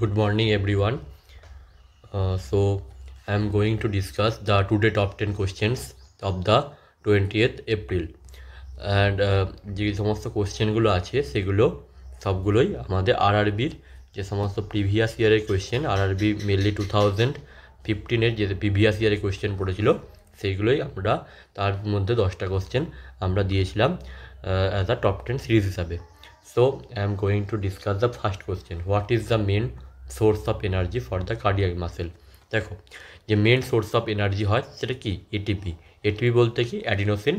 Good morning, everyone. So, I am going to discuss the today top 10 questions of the 20th April. And যে সমস্ত কোশ্চেনগুলো আছে সেগুলো সবগুলোই আমাদের আরআরবির যে সমস্ত প্রিভিয়াস ইয়ারের কোয়েশ্চেন, আরআরবি মেনলি 2015-এর যে প্রিভিয়াস ইয়ারের কোয়েশ্চেন পড়েছিল সেইগুলোই আমরা তার মধ্যে 10টা কোশ্চেন আমরা দিয়েছিলাম অ্যাজ আ টপ 10 সিরিজ হিসাবে। So I am going to discuss the first question. What is the main source of energy for the cardiac muscle? দেখো, যে মেন সোর্স অফ এনার্জি হয় সেটা কি? এটিপি। এটিপি বলতে কি? অ্যাডিনোসিন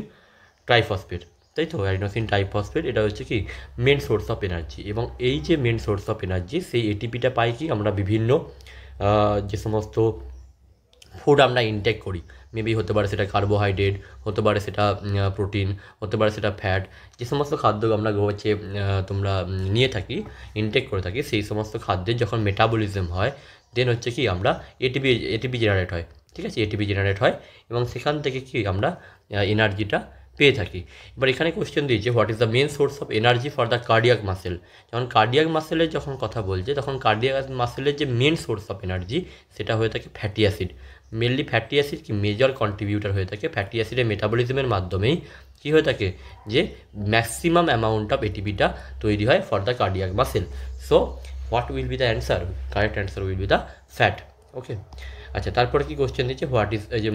ট্রাইফসফেট, তাই তো? অ্যাডিনোসিন ট্রাইফসফেট এটা হচ্ছে কি মেন সোর্স অফ এনার্জি। এবং এই যে মেন সোর্স অফ এনার্জি, সেই এটিপিটা পাই কি আমরা বিভিন্ন যে সমস্ত ফুড আমরা ইনটেক করি, মেবি হতে পারে সেটা কার্বোহাইড্রেট, হতে পারে সেটা প্রোটিন, হতে পারে সেটা ফ্যাট, যে সমস্ত খাদ্য আমরা হচ্ছে তোমরা নিয়ে থাকি, ইনটেক করে থাকি, সেই সমস্ত খাদ্যের যখন মেটাবলিজম হয় দেন হচ্ছে কি আমরা এটিপি জেনারেট হয়, ঠিক আছে? এটিপি জেনারেট হয় এবং সেখান থেকে কি আমরা এনার্জিটা পেয়ে থাকি। এবার এখানে কোয়েশ্চেন দিয়েছে what is the main source of energy for the cardiac muscle. যখন কার্ডিয়াক মাসেলের যখন কথা বলছে তখন কার্ডিয়াক মাসেলের যে মেন সোর্স অফ এনার্জি সেটা হয়ে থাকে fatty acid. Mainly fatty acid কি মেজর কন্ট্রিবিউটার হয়ে থাকে। ফ্যাটি অ্যাসিডের মেটাবলিজমের মাধ্যমেই কী হয়ে থাকে যে ম্যাক্সিমাম অ্যামাউন্ট অফ এটিপিটা তৈরি হয় for the cardiac muscle. So what will be the answer? Correct answer will be the fat. Okay, আচ্ছা, তারপরে কি কোশ্চেন দিচ্ছে হোয়াট ইজ যে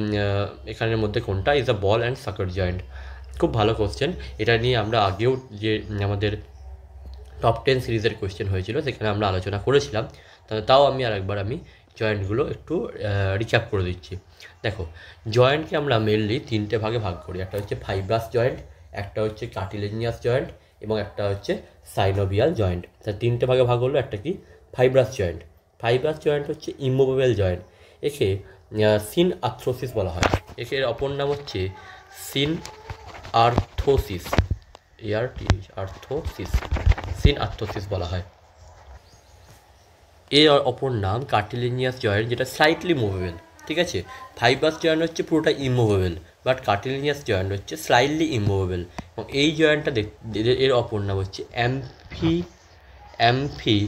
এখানের মধ্যে কোনটা ইজ আ বল অ্যান্ড সাকার জয়েন্ট। খুব ভালো কোশ্চেন, এটা নিয়ে আমরা আগেও যে আমাদের টপ 10 সিরিজের কোশ্চেন হয়েছিল সেখানে আমরা আলোচনা করেছিলাম, তাও আমি আরেকবার জয়েন্টগুলো একটু রিক্যাপ করে দিচ্ছি। দেখো, জয়েন্টকে আমরা মেনলি তিনটে ভাগে ভাগ করি। একটা হচ্ছে ফাইব্রাস জয়েন্ট, একটা হচ্ছে কার্টিলেজিনাস জয়েন্ট এবং একটা হচ্ছে সাইনোভিয়াল জয়েন্ট। তা তিনটে ভাগে ভাগ হলো। একটা কি? Fibrous joint. ফাইব্রাস জয়েন্ট হচ্ছে ইমুভেবল জয়েন্ট। একে সিন আর্থ্রোসিস বলা হয়। এর অপর নাম হচ্ছে সিন আর্থোসিস, আর্থোসিস, সিন আর্থোসিস বলা হয়। এর অপর নাম কার্টিলেজিনাস জয়েন্ট, যেটা স্লাইটলি মুভেবল, ঠিক আছে? ফাইব্রাস জয়েন্ট হচ্ছে পুরোটা ইমুভেবল, বাট কার্টিলেজিনাস জয়েন্ট হচ্ছে স্লাইটলি ইমুভেবল। এবং এই জয়েন্টটা এর অপর নাম হচ্ছে অ্যাম্ফি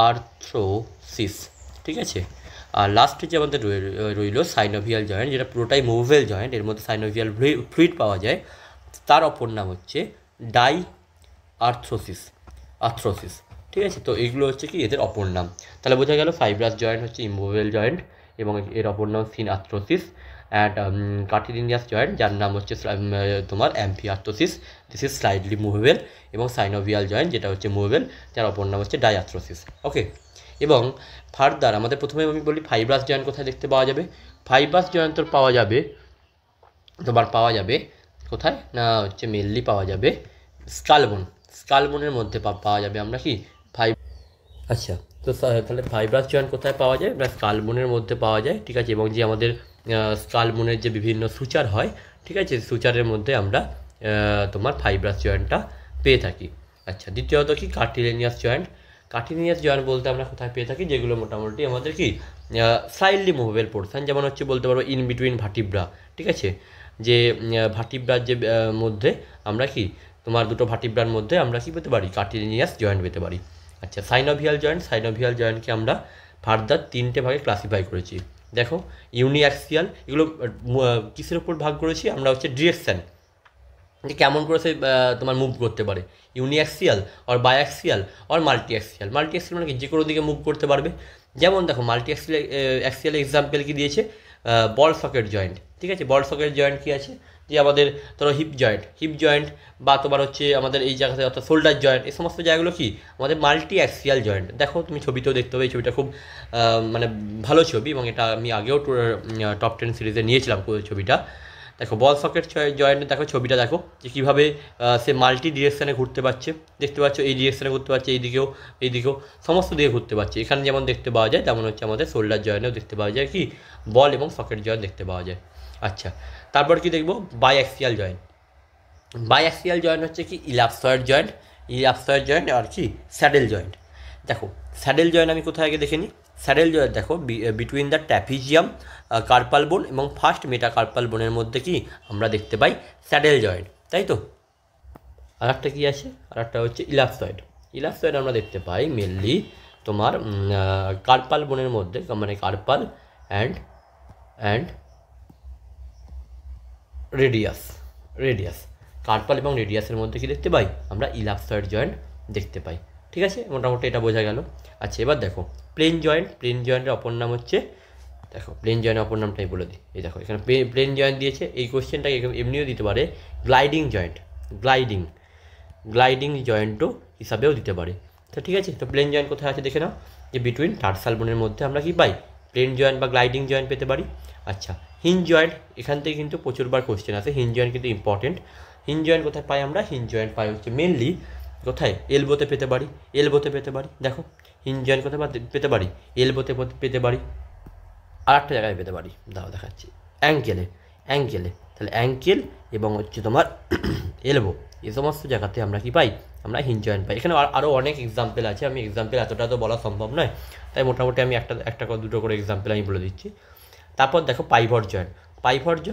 আর্থ্রোসিস, ঠিক আছে? আর লাস্টে যে আমাদের রইল সাইনোভিয়াল জয়েন্ট, যেটা পুরোটাই মুভেবল জয়েন্ট, এর মধ্যে সাইনোভিয়াল ফ্লুইড পাওয়া যায়, তার অপর নাম হচ্ছে ডাই আর্থ্রোসিস, ঠিক আছে? তো এগুলো হচ্ছে কি এদের অপর নাম। তাহলে বোঝা গেল ফাইব্রাস জয়েন্ট হচ্ছে ইমুভেবল জয়েন্ট এবং এর অপর নাম synarthrosis, and cartilaginous joint যার নাম হচ্ছে তোমার amphiarthrosis, this is slightly movable, এবং সাইনোভিয়াল জয়েন্ট যেটা হচ্ছে মুভেবল, যার অপর নাম হচ্ছে ডাই আর্থ্রোসিস। ওকে, এবং ফার্দার আমাদের প্রথমে আমি বলি ফাইব্রাস জয়েন্ট কোথায় দেখতে পাওয়া যাবে। ফাইব্রাস জয়েন্ট তো পাওয়া যাবে কোথায় না, হচ্ছে মেনলি পাওয়া যাবে স্কালবোনের মধ্যে পাওয়া যাবে আমরা কি আচ্ছা, তো তাহলে ফাইব্রাস জয়েন্ট কোথায় পাওয়া যায়? না, স্কালবোনের মধ্যে পাওয়া যায়, ঠিক আছে? এবং যে আমাদের স্কালবোনের যে বিভিন্ন সুচার হয়, ঠিক আছে, সুচারের মধ্যে আমরা তোমার ফাইব্রাস জয়েন্টটা পেয়ে থাকি। আচ্ছা, দ্বিতীয়ত কি কার্টিলেজিনাস জয়েন্ট। কার্টিলেজিনাস জয়েন্ট বলতে আমরা কোথায় পেয়ে থাকি? যেগুলো মোটামুটি আমাদের কি স্লাইডলি মুভেবল পোর্শন, যেমন হচ্ছে বলতে পারবো ইন বিটুইন ভার্টিব্রা, ঠিক আছে? যে ভার্টিব্রার যে মধ্যে আমরা কি তোমার দুটো ভার্টিব্রার মধ্যে আমরা কি পেতে পারি? কার্টিলেজিনাস জয়েন্ট পেতে পারি। আচ্ছা, সাইনোভিয়াল জয়েন্টকে আমরা ফার্দার তিনটে ভাগে ক্লাসিফাই করেছি। দেখো, ইউনিঅ্যাক্সিয়াল, এগুলো কিসের উপর ভাগ করেছি আমরা? হচ্ছে ডিরেকশান, যে কেমন করে সে তোমার মুভ করতে পারে। ইউনিঅ্যাক্সিয়াল অর বায়াক্সিয়াল অর মাল্টিঅ্যাক্সিয়াল মানে কি যে কোনো দিকে মুভ করতে পারবে। যেমন দেখো, অ্যাক্সিয়াল এক্সাম্পল কি দিয়েছে? বল সকেট জয়েন্ট, ঠিক আছে? বল সকেট জয়েন্ট কি আছে? যে আমাদের ধরো হিপ জয়েন্ট বা তোমার হচ্ছে আমাদের এই জায়গাতে অর্থাৎ শোল্ডার জয়েন্ট, এই সমস্ত জায়গাগুলো কি আমাদের মাল্টি অ্যাক্সিয়াল জয়েন্ট। দেখো, তুমি ছবিতেও দেখতে হবে, এই ছবিটা খুব মানে ভালো ছবি, এবং এটা আমি আগেও টপ 10 সিরিজে নিয়েছিলাম ছবিটা। দেখো, বল সকেট জয়েন্টে দেখো ছবিটা, দেখো যে কীভাবে সে মাল্টি ডিরেকশানে ঘুরতে পারছে। দেখতে পাচ্ছ এই ডিরেকশানে ঘুরতে পারছে, এইদিকেও সমস্ত দিকে ঘুরতে পারছে। এখানে যেমন দেখতে পাওয়া যায় তেমন হচ্ছে আমাদের শোল্ডার জয়েন্টেও দেখতে পাওয়া যায় কি বল এবং সকেট জয়েন্ট দেখতে পাওয়া যায়। আচ্ছা, তারপর কি দেখবো? বাইঅ্যাক্সিয়াল জয়েন্ট হচ্ছে কি ইলাপসয়েড জয়েন্ট আর কি স্যাডেল জয়েন্ট। দেখো, স্যাডেল জয়েন্ট আমি কোথায় আগে দেখে নিই। স্যাডেল জয়েন্ট দেখো বিটুইন দ্য ট্র্যাপিজিয়াম কার্পাল বোন এবং ফার্স্ট মেটাকার্পাল বোনের মধ্যে কি আমরা দেখতে পাই স্যাডেল জয়েন্ট, তাই তো? আর একটা কী আছে? আর একটা হচ্ছে ইলাপসয়েড আমরা দেখতে পাই মেনলি তোমার কার্পাল বোনের মধ্যে, মানে carpal and and radius radius carpal এবং রেডিয়াসের মধ্যে কি দেখতে পাই আমরা ইলাপসয়েড জয়েন্ট দেখতে পাই। ঠিক আছে, মোটামুটি এটা বোঝা গেল। আচ্ছা, এবার দেখো প্লেন জয়েন্টের অপর নাম হচ্ছে, দেখো প্লেন জয়েন্টের অপর নামটাই বলে দিই। এই দেখো এখানে প্লেন জয়েন্ট দিয়েছে, এই কোশ্চেনটাকে এমনিও দিতে পারে গ্লাইডিং জয়েন্ট, গ্লাইডিং জয়েন্টও হিসাবেও দিতে পারে। তো ঠিক আছে, তো প্লেন জয়েন্ট কোথায় আছে দেখে নাও, যে বিটুইন টার্সাল বোনের মধ্যে আমরা কি পাই, প্লেন জয়েন্ট বা গ্লাইডিং জয়েন্ট পেতে পারি। আচ্ছা, হিঞ্জ জয়েন্ট, এখান থেকে কিন্তু প্রচুরবার কোশ্চেন আছে, হিঞ্জ জয়েন্ট কিন্তু ইম্পর্টেন্ট। হিঞ্জ জয়েন্ট কোথায় পাই আমরা, হিঞ্জ জয়েন্ট পাই হচ্ছে মেনলি কোথায়, এলবোতে পেতে পারি, দেখো হিঞ্জ জয়েন্ট কোথায় পেতে পারি, এলবোতে পেতে পারি, আর একটা জায়গায় পেতে পারি, দেখাচ্ছি, অ্যাঙ্কেলে, তাহলে অ্যাঙ্কেল এবং হচ্ছে তোমার এলবো, এই সমস্ত জায়গাতে আমরা কি পাই, আমরা হিঞ্জ জয়েন্ট পাই। এখানে আরও অনেক এক্সাম্পল আছে, আমি এক্সাম্পল এতটা তো বলা সম্ভব নয়, তাই মোটামুটি আমি একটা দুটো করে এক্সাম্পল আমি বলে দিচ্ছি। তারপর দেখো পাইভট জয়েন্ট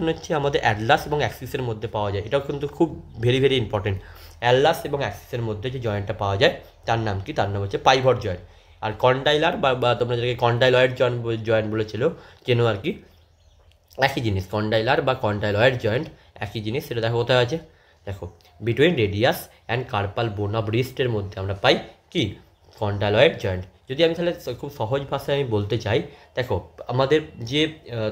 হচ্ছে আমাদের অ্যাটলাস এবং অ্যাক্সিসের মধ্যে পাওয়া যায়, এটাও কিন্তু খুব ভেরি ভেরি ইম্পর্টেন্ট। অ্যাটলাস এবং অ্যাক্সিসের মধ্যে যে জয়েন্টটা পাওয়া যায় তার নাম কি, তার নাম হচ্ছে পাইভট জয়েন্ট। আর কন্ডাইলার বা তোমরা যেটাকে কন্ডাইলয়েড জয়েন্ট বলেছিল চেনো আর কি, একই জিনিস, কন্ডাইলার বা কন্ডাইলয়েড জয়েন্ট একই জিনিস। সেটা দেখো কোথায় আছে, দেখো between radius and carpal bone of রিস্টের মধ্যে আমরা পাই কি, কন্ডাইলয়েড জয়েন্ট। যদি আমি তাহলে খুব সহজ ভাষায় আমি বলতে চাই, দেখো আমাদের যে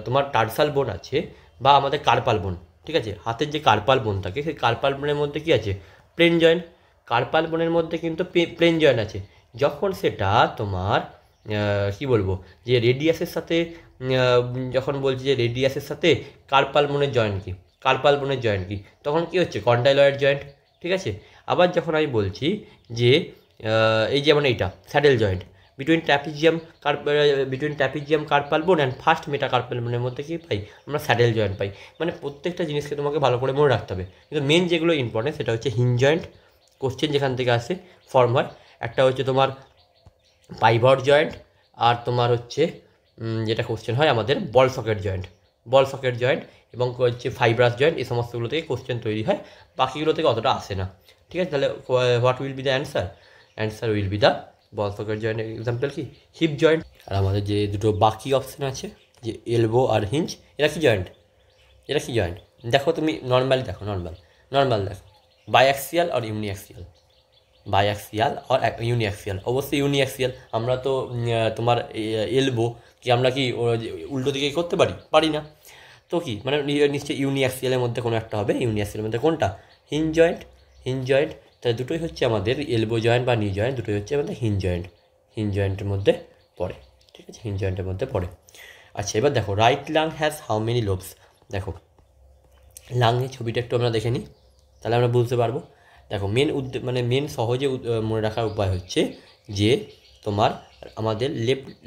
তোমার টার্সাল বোন আছে বা আমাদের কার্পাল বোন, ঠিক আছে, হাতের যে কার্পাল বোন থাকে সেই কার্পাল বোনের মধ্যে কি আছে, প্লেন জয়েন্ট। কার্পাল বোনের মধ্যে কিন্তু প্লেন জয়েন্ট আছে, যখন সেটা তোমার কি বলবো, যে রেডিয়াসের সাথে যখন বলছি যে রেডিয়াসের সাথে কার্পাল বোনের জয়েন্ট কি, তখন কি হচ্ছে, কন্ডাইলয়েড জয়েন্ট। ঠিক আছে, আবার যখন আমি বলছি যে এই যেমন এইটা saddle joint, between trapezium carpal বোন অ্যান্ড ফার্স্ট মেটা কার্পাল বোনের মধ্যে কি পাই, আমরা স্যাডেল জয়েন্ট পাই। মানে প্রত্যেকটা জিনিসকে তোমাকে ভালো করে মনে রাখতে হবে, কিন্তু মেন যেগুলো ইম্পর্টেন্ট সেটা হচ্ছে হিঞ্জ জয়েন্ট, কোশ্চেন যেখান থেকে আসে ফর্ম হয়, একটা হচ্ছে তোমার পাইভট জয়েন্ট, আর তোমার হচ্ছে যেটা কোশ্চেন হয় আমাদের বল সকেট জয়েন্ট এবং হচ্ছে ফাইব্রাস জয়েন্ট, এই সমস্তগুলো থেকে কোশ্চেন তৈরি হয়, বাকিগুলো থেকে অতটা আসে না। ঠিক আছে, তাহলে what will be the answer will be the ball socket joint. Example কি, হিপ জয়েন্ট। আর আমাদের যে দুটো বাকি অপশান আছে যে এলবো আর হিঞ্জ, এরা কি জয়েন্ট, দেখো তুমি নর্মালি দেখো, নর্মাল দেখো, বাইঅ্যাক্সিয়াল আর ইউনিঅ্যাক্সিয়াল, অবশ্যই ইউনিঅ্যাক্সিয়াল। আমরা তো তোমার এলবো কি আমরা কি উল্টো দিকে করতে পারি না, তো কি মানে নিশ্চয়ই ইউনিঅ্যাক্সিয়ালের মধ্যে কোনো একটা হবে, ইউনিঅ্যাক্সিয়ালের মধ্যে কোনটা, হিঞ্জ জয়েন্ট, তাহলে দুটোই হচ্ছে আমাদের এলবো জয়েন্ট বা নি জয়েন্ট, দুটোই হচ্ছে আমাদের হিঞ্জ জয়েন্টের মধ্যে পড়ে। ঠিক আছে, হিঞ্জ জয়েন্টের মধ্যে পড়ে। আচ্ছা, এবার দেখো right lung has how many lobes, দেখো লাংয়ের ছবিটা একটু আমরা দেখে নিই, তাহলে আমরা বুঝতে পারবো। দেখো মেন সহজে মনে রাখার উপায় হচ্ছে যে তোমার আমাদের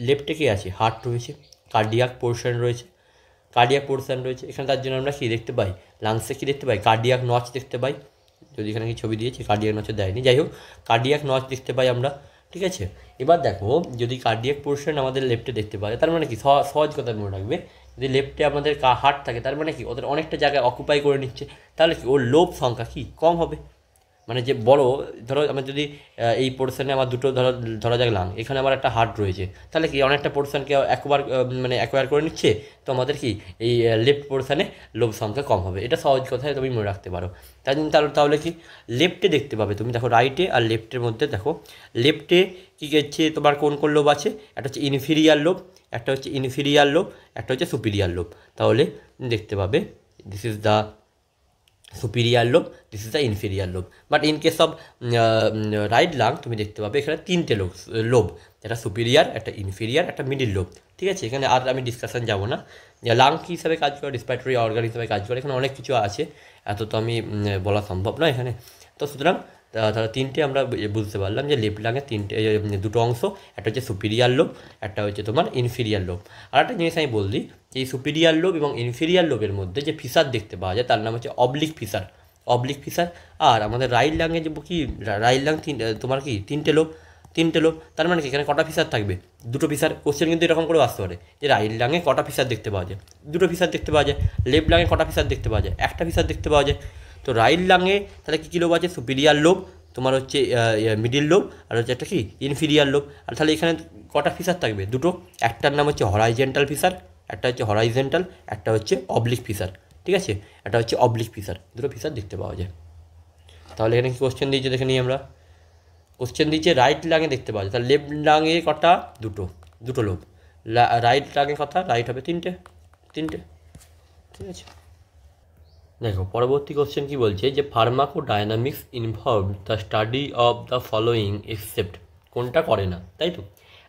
লেফটে কি আছে, হার্ট রয়েছে, কার্ডিয়াক পোর্শন রয়েছে, এখানে তার জন্য আমরা কী দেখতে পাই, লাংসে কী দেখতে পাই, কার্ডিয়াক নচ দেখতে পাই। যদি এখানে কি ছবি দিয়েছে, কার্ডিয়াক নচে দেয়নি, যাই হোক কার্ডিয়াক নচ দেখতে পাই আমরা। ঠিক আছে, এবার দেখো যদি কার্ডিয়াক পোর্শন আমাদের লেফটে দেখতে পাই, তার মানে কি, সহজ কথা মনে রাখবে, যদি লেফটে আমাদের হার্ট থাকে তার মানে কি ওদের অনেকটা জায়গায় অকুপাই করে নিচ্ছে, তাহলে কি ওর লোব সংখ্যা কি কম হবে, মানে যে বড়, ধরো আমার যদি এই পোর্শনে আমার দুটো ধরা যাক লাং, এখানে আমার একটা হার্ট রয়েছে, তাহলে কি অনেকটা পোর্শনকে অ্যাকোয়ার করে নিচ্ছে, তো আমাদের কি এই লেফট পোর্শনে লোব সংখ্যা কম হবে। এটা সহজ কথায় তুমি মনে রাখতে পারো। তাহলে কি লেফটে দেখতে পাবে তুমি, দেখো রাইটে আর লেফটের মধ্যে দেখো, লেফটে কী হচ্ছে তোমার কোন লোব আছে, একটা হচ্ছে ইনফিরিয়ার লোব, একটা হচ্ছে সুপিরিয়ার লোব। তাহলে দেখতে পাবে this is the superior lobe, this is the inferior lobe. But in case of right lung তুমি দেখতে পাবে এখানে তিনটে লোব, একটা সুপিরিয়ার, একটা ইনফিরিয়ার, একটা মিডিল লোব। ঠিক আছে, এখানে আর আমি ডিসকাশন যাবো না, লাং কী হিসাবে কাজ করে, রেসপিরেটরি অর্গান হিসাবে কাজ করে, এখানে অনেক কিছু আছে, এত তো আমি বলা সম্ভব নয় এখানে। তো সুতরাং তাহলে তিনটে আমরা বুঝতে পারলাম যে লেফট লাঙের দুটো অংশ, একটা হচ্ছে সুপিরিয়ার লোব, একটা হচ্ছে তোমার ইনফিরিয়ার লোব। আর একটা জিনিস আমি বললি, এই সুপিরিয়ার লোব এবং ইনফিরিয়ার লোবের মধ্যে যে ফিসার দেখতে পাওয়া যায় তার নাম হচ্ছে অবলিক ফিসার। আর আমাদের রাইট লাঙে যে কি, রাইট লাং তোমার কি তিনটে লোব, তার মানে কি এখানে কটা ফিসার থাকবে, দুটো ফিসার। কোশ্চেন কিন্তু এরকম করে আসতে পারে যে রাইট লাঙে কটা ফিসার দেখতে পাওয়া যায়, দুটো ফিসার দেখতে পাওয়া যায়, লেফট লাঙে কটা ফিসার দেখতে পাওয়া যায়, একটা ফিসার দেখতে পাওয়া যায়। তো রাইট লাঙে তাহলে কী লোব আছে, সুপিরিয়ার লোব, তোমার হচ্ছে মিডিল লোব, আর হচ্ছে একটা কি ইনফিরিয়ার লোব। আর তাহলে এখানে কটা ফিচার থাকবে? দুটো। একটার নাম হচ্ছে হরাইজেন্টাল ফিচার, একটা হচ্ছে হরাইজেন্টাল, একটা হচ্ছে অবলিক ফিচার। ঠিক আছে, একটা হচ্ছে অবলিক ফিচার, দুটো ফিচার দেখতে পাওয়া যায়। তাহলে এখানে কি কোশ্চেন দিয়েছে দেখে নিই আমরা। কোশ্চেন দিয়েছে রাইট লাঙে দেখতে পাওয়া যায়, তাহলে লেফট লাঙে কটা? দুটো, দুটো লোব। রাইট লাঙে কথা, রাইট হবে তিনটে, তিনটে। ঠিক আছে, দেখো পরবর্তী কোশ্চেন কি বলছে যে pharmacodynamics involve the study of the following except, কোনটা করে না, তাই তো?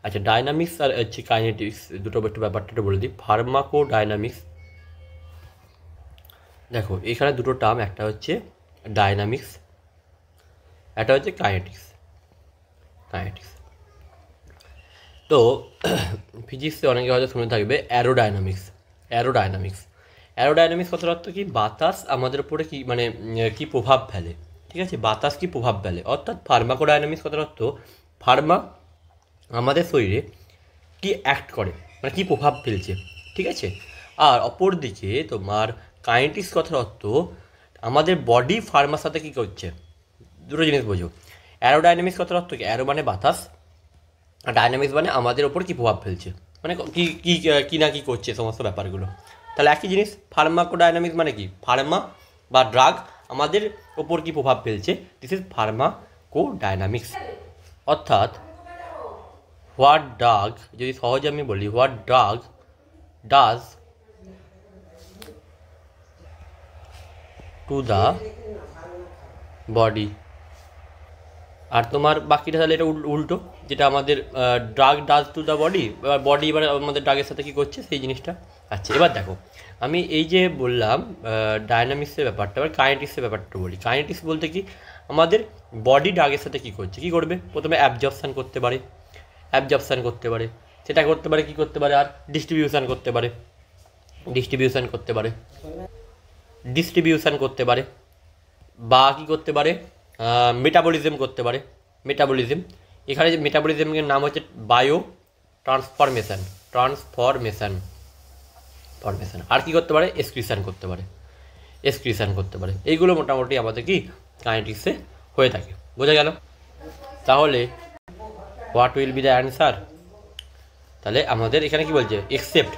আচ্ছা, ডায়নামিক্স আর হচ্ছে কাইনেটিক্স দুটো একটু ব্যাপারটা বলে দিই। ফার্মাকোডায়নামিক্স, দেখো এখানে দুটো টার্ম, একটা হচ্ছে ডায়নামিক্স, একটা হচ্ছে কাইনেটিক্স। কাইনেটিক্স তো ফিজিক্সে অনেকে হয়তো শুনে থাকবে অ্যারোডায়নামিক্স। অ্যারোডায়নামিক্স, অ্যারোডায়নামিক্স কথার অর্থ কি? বাতাস আমাদের উপরে কি মানে কি প্রভাব ফেলে। ঠিক আছে, বাতাস কি প্রভাব ফেলে, অর্থাৎ ফার্মাকোডায়নামিক্স কথার অর্থ ফার্মা আমাদের শরীরে কি অ্যাক্ট করে, মানে কী প্রভাব ফেলছে। ঠিক আছে, আর অপরদিকে তোমার কাইনেটিক্স কথার অর্থ আমাদের বডি ফার্মার সাথে কী করছে, দুটো জিনিস বোঝো। অ্যারোডাইনামিক্স কথার অর্থ কি? অ্যারো মানে বাতাস, আর ডাইনামিক্স মানে আমাদের ওপর কী প্রভাব ফেলছে, মানে কী কী কী না কী করছে সমস্ত ব্যাপারগুলো। তাহলে একই জিনিস, ফার্মাকোডাইনামিক্স মানে কি? ফার্মা বা ড্রাগ আমাদের ওপর কী প্রভাব ফেলছে, দিস ইজ ফার্মাকোডাইনামিক্স। অর্থাৎ হোয়াট ড্রাগ, যদি সহজে আমি বলি, what drug does to the body. আর তোমার বাকিটা তাহলে এটা উল্টো, যেটা আমাদের drug does to the body, এবার বডি এবার আমাদের ড্রাগের সাথে কী করছে সেই জিনিসটা। আচ্ছা, এবার দেখো আমি এই যে বললাম ডায়নামিক্সের ব্যাপারটা, এবার কাইনেটিক্সের ব্যাপারটা বলি। কাইনেটিক্স বলতে কি? আমাদের বডি ড্রাগের সাথে কী করছে, কী করবে? প্রথমে অ্যাবজর্পশান করতে পারে, অ্যাবজর্পশান করতে পারে, সেটা করতে পারে, কী করতে পারে, আর ডিস্ট্রিবিউশান করতে পারে, ডিস্ট্রিবিউশান করতে পারে, ডিস্ট্রিবিউশান করতে পারে, বা কী করতে পারে, মেটাবলিজম করতে পারে, মেটাবলিজম। এখানে যে মেটাবলিজমের নাম হচ্ছে বায়ো ট্রান্সফরমেশান, ট্রান্সফরমেশান, ফরমেশান। আর কী করতে পারে? এক্সক্রিশন করতে পারে, এক্সক্রিশন করতে পারে। এইগুলো মোটামুটি আমাদের কি কাইনেটিক্সে হয়ে থাকে। বোঝা গেল? তাহলে what will be the answer? তাহলে আমাদের এখানে কি বলছে? এক্সেপ্ট।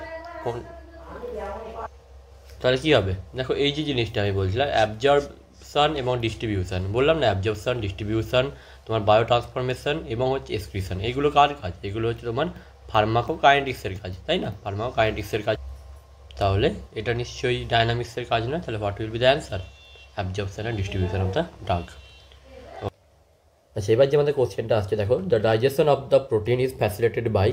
তাহলে কী হবে? দেখো এই যে জিনিসটা আমি বলছিলাম, অ্যাবজর্পশন এবং ডিস্ট্রিবিউশন, বললাম না? অ্যাবজর্পশন, ডিস্ট্রিবিউশন, তোমার বায়ো ট্রান্সফরমেশন এবং হচ্ছে এক্সক্রিশন, এইগুলো কার কাজ? এগুলো হচ্ছে তোমার ফার্মাকোকাইনেটিক্সের কাজ, তাই না? ফার্মাকোকাইনেটিক্সের কাজ। তাহলে এটা নিশ্চয়ই ডায়নামিক্সের কাজ নয়। তাহলে what will be the answer? Absorption and distribution of the drug. আচ্ছা, এবার যে আমাদের কোশ্চেনটা আসছে দেখো, the digestion of the protein is facilitated by,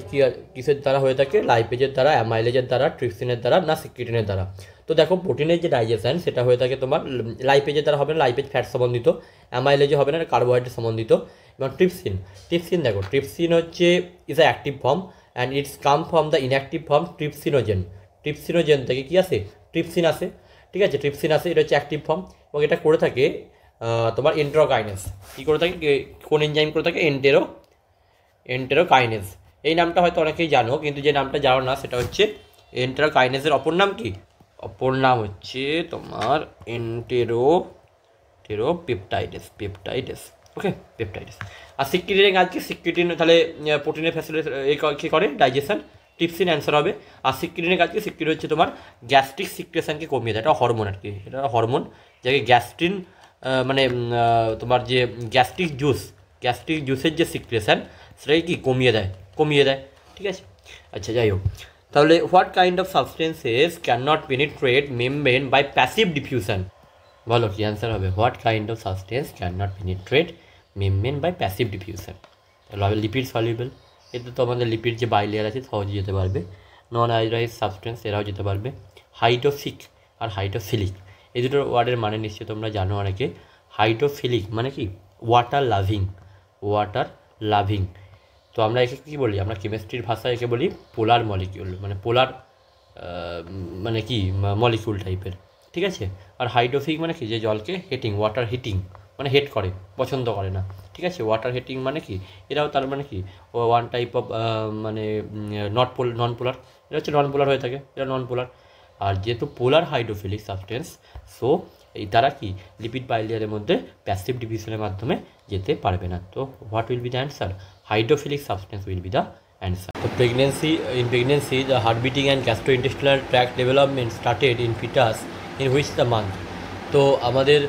কিসের দ্বারা হয়ে থাকে? লাইপেজের দ্বারা, অ্যামাইলেজের দ্বারা, ট্রিপসিনের দ্বারা, না সিক্রিটিনের দ্বারা? তো দেখো প্রোটিনের যে ডাইজেশন সেটা হয়ে থাকে তোমার লাইপেজের দ্বারা হবে না, লাইপেজ ফ্যাট সম্বন্ধিত, অ্যামাইলেজে হবে না, কার্বোহাইড্রেট সম্বন্ধিত। এবং ট্রিপসিন, ট্রিপসিন দেখো, ট্রিপসিন হচ্ছে is a active form and it's come from the inactive form trypsinogen. Trypsinogen থেকে কী আসে? ট্রিপসিন আসে। ঠিক আছে, ট্রিপসিন আসে, এটা হচ্ছে অ্যাক্টিভ ফর্ম, এবং এটা করে থাকে তোমার এন্টেরোকাইনেস। কী করে থাকে? কোন এনজাইম করে থাকে? এন্টেরোকাইনেস। এই নামটা হয়তো অনেকেই জানো, কিন্তু যে নামটা জানো না সেটা হচ্ছে এন্টেরোকাইনেসের অপর নাম কি? অপর নাম হচ্ছে তোমার পেপটাইডেস, পেপটাইডেস। ওকে, পেপটাইডেস। আর সিক্রিটিনের কাজ কি? সিক্রিটিন তাহলে প্রোটিনের ফ্যাসিলিটি কী করে? ডাইজেশন। ট্রিপসিন অ্যান্সার হবে। আর সিক্রিটিনের কাজ কি? সিক্রিট হচ্ছে তোমার গ্যাস্ট্রিক সিক্রেশনকে কমিয়ে দেয়, এটা হরমোন আর কি, এটা হরমোন যাকে গ্যাস্ট্রিন মানে তোমার যে গ্যাস্ট্রিক জুসের যে সিক্রেশন সেটাকে কি কমিয়ে দেয়। ঠিক আছে, আচ্ছা যাই হোক। তাহলে what kind of substances can not penetrate membrane by passive diffusion? বলো কি অ্যান্সার হবে? What kind of substance can not penetrate membrane by passive diffusion? তাহলে হবে লিপিড সলিউবল। এতে তো আমাদের লিপিড যে বাইলেয়ার আছে সহজে যেতে পারবে। নন আয়োডাইজ সাবস্টেন্স এরাও যেতে পারবে। হাইড্রোফিক আর হাইড্রোফিলিক, এই দুটো ওয়ার্ডের মানে নিশ্চয়ই তোমরা জানো অনেকে। হাইড্রোফিলিক মানে কি? Water loving. তো আমরা একে কী বলি? আমরা কেমিস্ট্রির ভাষায় একে বলি পোলার মলিকিউল, মানে পোলার মানে কি মলিকিউল টাইপের। ঠিক আছে, আর হাইড্রোফিক মানে কি? যে জলকে ওয়াটার হিটিং মানে হেট করে, পছন্দ করে না। ঠিক আছে, ওয়াটার হিটিং মানে কি? এরাও তার মানে কি ওয়ান টাইপ অফ মানে নন পোলার, এটা হচ্ছে নন পোলার হয়ে থাকে, এটা নন পোলার। আর যেহেতু পোলার হাইড্রোফিলিক সাবস্টেন্স, সো তারা কি লিপিড বাইলেয়ারের মধ্যে প্যাসিভ ডিভিশনের মাধ্যমে যেতে পারবে না। তো what will be the answer? Hydrophilic substance will be the answer. তো pregnancy the heart beating and gastrointestinal tract development started in fetus in which the month. তো আমাদের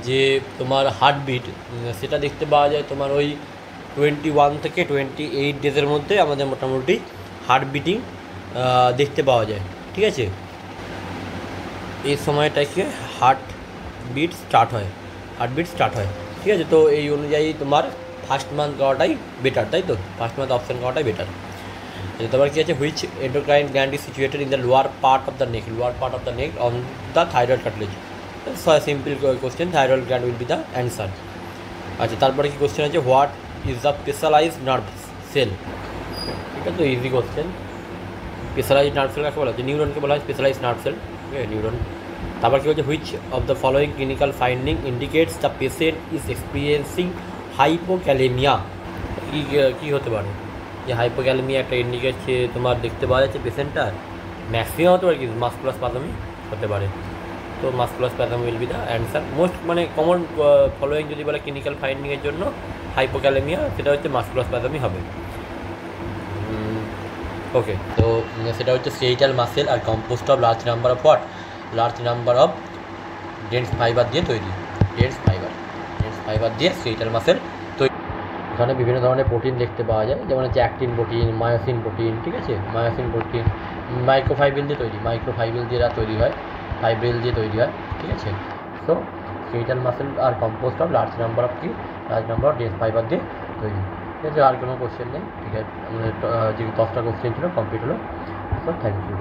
যে তোমার হার্টবিট সেটা দেখতে পাওয়া যায় তোমার ওই 21 থেকে 28 ডেজের মধ্যে আমাদের মোটামুটি হার্ট বিটিং দেখতে পাওয়া যায়, ঠিক আছে। এই সময়টাকে হার্টবিট স্টার্ট হয়, ঠিক আছে। তো এই অনুযায়ী তোমার ফার্স্ট মান্থ করাটাই বেটার, তাই তো, ফার্স্ট মান্থ অপশান করাটাই বেটার। তোমার কী আছে, which endocrine gland is situated in the lower part of the neck on the thyroid cartilage. Simple question, thyroid gland will be the answer. আচ্ছা, তারপরে কি কোশ্চেন আছে, what is the specialized nerve cell. এটা তো easy question. Specialized nerve cell কাকে বলা হচ্ছে? নিউরনকে বলা হয় স্পেশালাইজড নার্ভ সেল, ঠিক আছে, নিউরন। তারপর কী হচ্ছে, which of the following clinical finding indicates the patient is experiencing hypokalemia. কী হতে পারে যে হাইপোক্যালেমিয়া একটা ইন্ডিকেট তোমার দেখতে পাওয়া যাচ্ছে পেশেন্টটার? ম্যাক্সিমাম হতে পারে কি মাসকুলার স্পাজমি হতে পারে। তো muscular spasm will be the answer. Most মানে কমন ফলোয়িং যদি বলে ক্লিনিক্যাল ফাইন্ডিংয়ের জন্য হাইপোক্যালেমিয়া, সেটা হচ্ছে মাসকুলার স্পাজমি হবে। ওকে, তো সেটা হচ্ছে skeletal muscle are composed of large number of dense fiber দিয়ে তৈরি। ডেন্স ফাইবার দিয়ে স্কেলিটাল মাসেল তৈরি। এখানে বিভিন্ন ধরনের প্রোটিন দেখতে পাওয়া যায়, যেমন হচ্ছে অ্যাক্টিন প্রোটিন, মায়োসিন প্রোটিন, ঠিক আছে, মাইক্রোফাইব্রিল দিয়ে তৈরি, তৈরি হয়, ঠিক আছে। So skeletal muscle are composed of large number of dense fiber দিয়ে তৈরি, ঠিক আছে। আর কোনো কোশ্চেন নেই, ঠিক আছে। আমাদের যে 10টা কোশ্চেন ছিল কমপ্লিট হলো। So thank you.